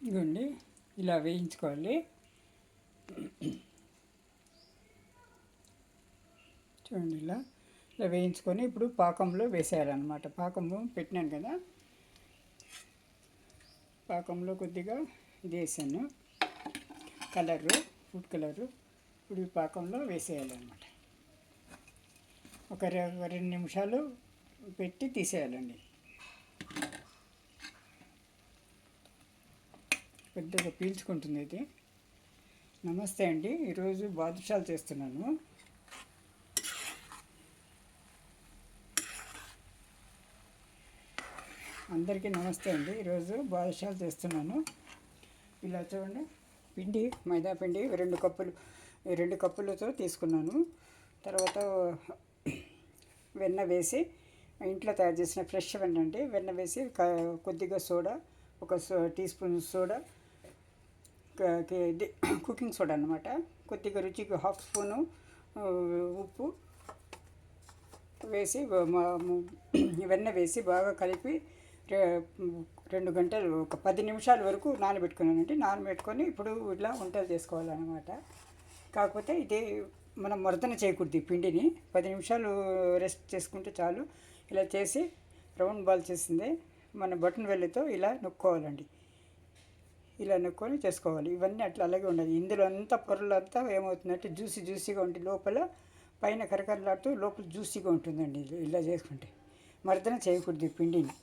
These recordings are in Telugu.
ఇదిగోండి ఇలా వేయించుకోవాలి. చూడండి ఇలా ఇలా వేయించుకొని ఇప్పుడు పాకంలో వేసేయాలన్నమాట. పాకము పెట్టినాను కదా, పాకంలో కొద్దిగా ఇది వేసాను కలరు, ఫుడ్ కలరు. ఇప్పుడు ఈ పాకంలో వేసేయాలన్నమాట. ఒక 2 నిమిషాలు పెట్టి తీసేయాలండి. పెద్దగా పీల్చుకుంటుంది ఇది. నమస్తే అండి, ఈరోజు బాదుషాలు చేస్తున్నాను. అందరికీ నమస్తే అండి. ఈరోజు బాదుషాలు చేస్తున్నాను. ఇలా చూడండి, పిండి మైదా పిండి 2 కప్పులతో తీసుకున్నాను. తర్వాత వెన్న వేసి, ఇంట్లో తయారు చేసిన ఫ్రెష్ వెన్న అండి, వెన్న వేసి కొద్దిగా soda, 1 teaspoon soda, cooking soda అన్నమాట, కొద్దిగా రుచికి 1/2 స్పూను ఉప్పు వేసి వెన్న వేసి బాగా కలిపి 2 గంటలు 10 నిమిషాల వరకు నానబెట్టుకున్నానండి. నానబెట్టుకొని ఇప్పుడు ఇట్లా వంటలు చేసుకోవాలన్నమాట. కాకపోతే ఇది మనం మర్దన చేయకూడదు. ఈ పిండిని 10 నిమిషాలు రెస్ట్ చేసుకుంటే చాలు. ఇలా చేసి రౌండ్ బాల్ చేసింది మన బటన్ వెల్లితో ఇలా నొక్కోవాలండి. ఇలా నొక్కొని చేసుకోవాలి. ఇవన్నీ అట్లా అలాగే ఉండదు. ఇందులో అంతా పొరలంతా ఏమవుతుందంటే జ్యూసీగా ఉంటుంది. లోపల పైన కరకరలాడుతూ లోపల జ్యూసీగా ఉంటుందండి. ఇలా చేసుకుంటే మర్దన చేయకూడదు. ఈ పిండిని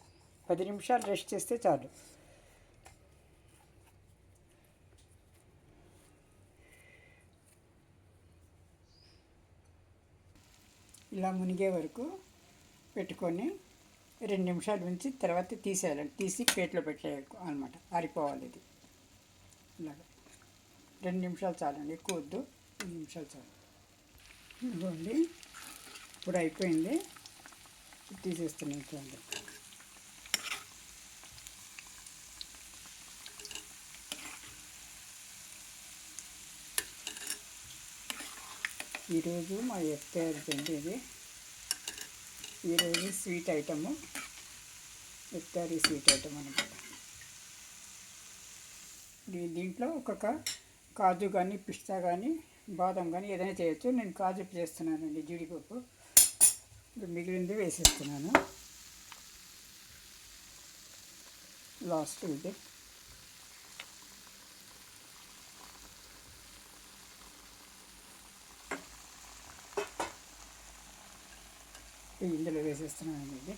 10 నిమిషాలు రెస్ట్ చేస్తే చాలు. ఇలా మునిగే వరకు పెట్టుకొని 2 నిమిషాలు ఉంచి తర్వాత తీసేయాలండి. తీసి ప్లేట్లో పెట్టేయాలి అనమాట. ఆరిపోవాలి ఇది. ఇలాగ 2 నిమిషాలు చాలండి, ఎక్కువ వద్దు. 2 నిమిషాలు చాలు. ఇదిగోండి ఇప్పుడు అయిపోయింది. తీసేస్తున్నాను చూడండి. ఈరోజు మా ఎఫ్టీఆర్ అండి ఇది. ఈరోజు sweet item, FTR sweet item అనమాట. దీంట్లో ఒక్కొక్క కాజు కానీ, పిస్తా కానీ, బాదం కానీ ఏదైనా చేయొచ్చు. నేను కాజు చేస్తున్నానండి, జీడిపప్పు. ఇప్పుడు మిగిలింది వేసేస్తున్నాను లాస్ట్. ఇది ఇందులో వేసేస్తున్నాను. ఇది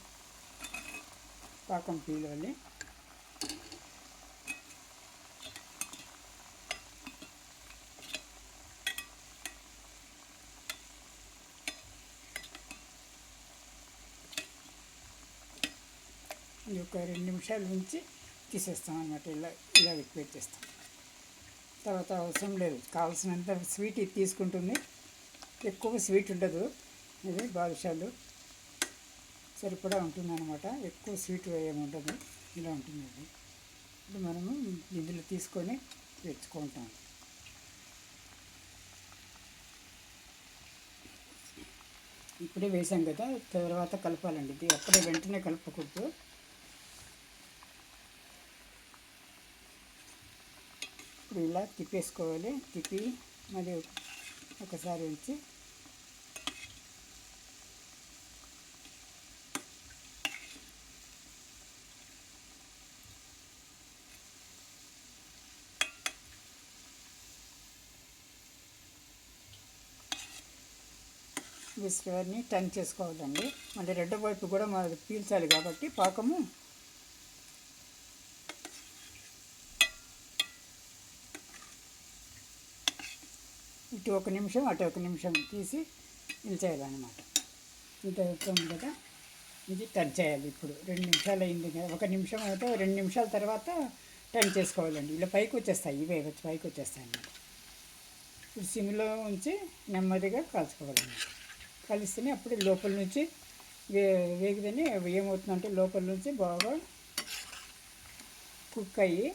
పాకం పీలాలి. ఇది ఒక 2 నిమిషాలు ఉంచి తీసేస్తాం అన్నమాట. ఇలా పెట్టేస్తాం. తర్వాత అవసరం లేదు, కావాల్సినంత స్వీట్ ఇది తీసుకుంటుంది. ఎక్కువ స్వీట్ ఉండదు. ఇది బాదుషాలు సరిపడా ఉంటుంది అనమాట. ఎక్కువ స్వీట్ ఏముండదు. ఇలా ఉంటుంది. అది ఇప్పుడు మనము ఇందులో తీసుకొని తెచ్చుకుంటాం. ఇప్పుడే వేసాం కదా, తర్వాత కలపాలండి. ఇది అప్పుడే వెంటనే కలపకూడదు. ఇప్పుడు ఇలా తిప్పేసుకోవాలి. తిప్పి మరి ఒకసారి ఉంచి బిస్కెట్ని టర్న్ చేసుకోవాలండి. మళ్ళీ రెండో వైపు కూడా మనం పీల్చాలి కాబట్టి పాకము. ఇటు 1 నిమిషం అటు 1 నిమిషం తీసి నిలిచేయాలన్నమాట. ఇది అవుతుంది కదా, ఇది టర్న్ చేయాలి. ఇప్పుడు 2 నిమిషాలు అయింది కదా, 1 నిమిషం అయితే 2 నిమిషాల తర్వాత టర్న్ చేసుకోవాలండి. ఇలా పైకి వచ్చేస్తాయి, ఇవే పైకి వచ్చేస్తాయి అన్నమాట. ఇప్పుడు సిమ్లో ఉంచి నెమ్మదిగా కాల్చుకోవాలన్నమాట. కలిస్తేనే అప్పుడు లోపల నుంచి వేగితేనే ఏమవుతుందంటే లోపల నుంచి బాగా కుక్ అయ్యి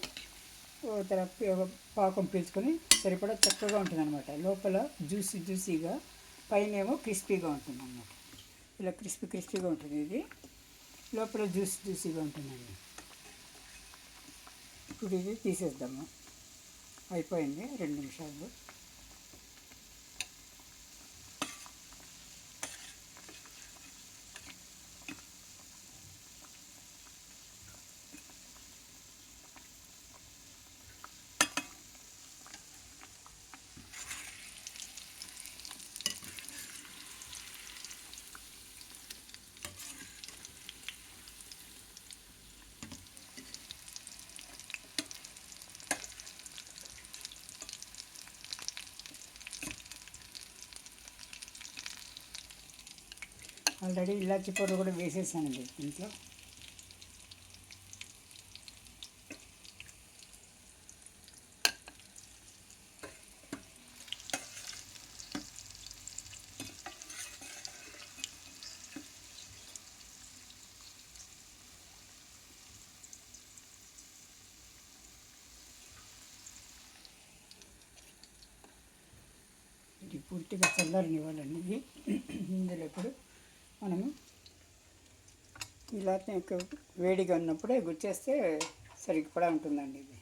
తర్వాత పాకం పీల్చుకొని సరిపడా చక్కగా ఉంటుంది అనమాట. లోపల జ్యూసీగా, పైన ఏమో క్రిస్పీగా ఉంటుంది అన్నమాట. ఇలా క్రిస్పీగా ఉంటుంది. ఇది లోపల జ్యూసీగా ఉంటుందండి. ఇప్పుడు ఇది తీసేద్దాము. అయిపోయింది 2 నిమిషాలు. ఆల్రెడీ ఇలాచి పౌడర్ కూడా వేసేసానండి దీంట్లో. ఇది పూర్తిగా చల్లారనివ్వాలండి. ఇది ఇందులో ఇప్పుడు మనము ఇలా వేడిగా ఉన్నప్పుడే గుచ్చేస్తే సరిగ్గా ఉంటుందండి ఇది.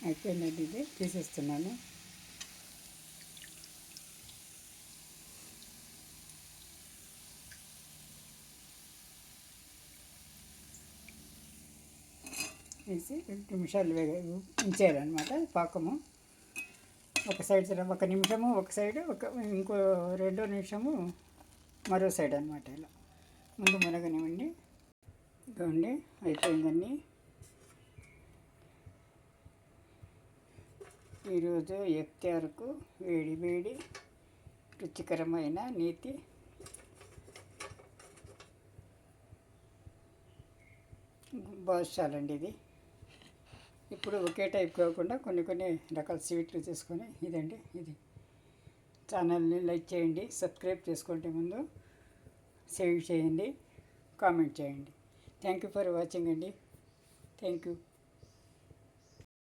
అయిపోయిందండి, ఇది తీసేస్తున్నాను. వేసి 2 నిమిషాలు ఉంచేయాలన్నమాట పాకము. ఒక సైడ్ ఒక నిమిషము ఒక సైడ్, ఇంకో 2వ నిమిషము మరో సైడ్ అనమాట. ఇలా ముందు మునగనివ్వండి. ఇదిగోండి అయిపోయిందండి. ఈరోజు ఇఫ్తార్కు వేడి వేడి రుచికరమైన నేతి బాదుషాలండి ఇది. ఇప్పుడు ఒకే టైప్ కాకుండా కొన్ని రకాల స్వీట్లు చేసుకొని ఇదండి ఇది. ఛానల్ని లైక్ చేయండి, సబ్స్క్రైబ్ చేసుకోండి, ముందు సేవ్ చేయండి, కామెంట్ చేయండి. థ్యాంక్ యూ ఫర్ వాచింగ్ అండి. Thank you.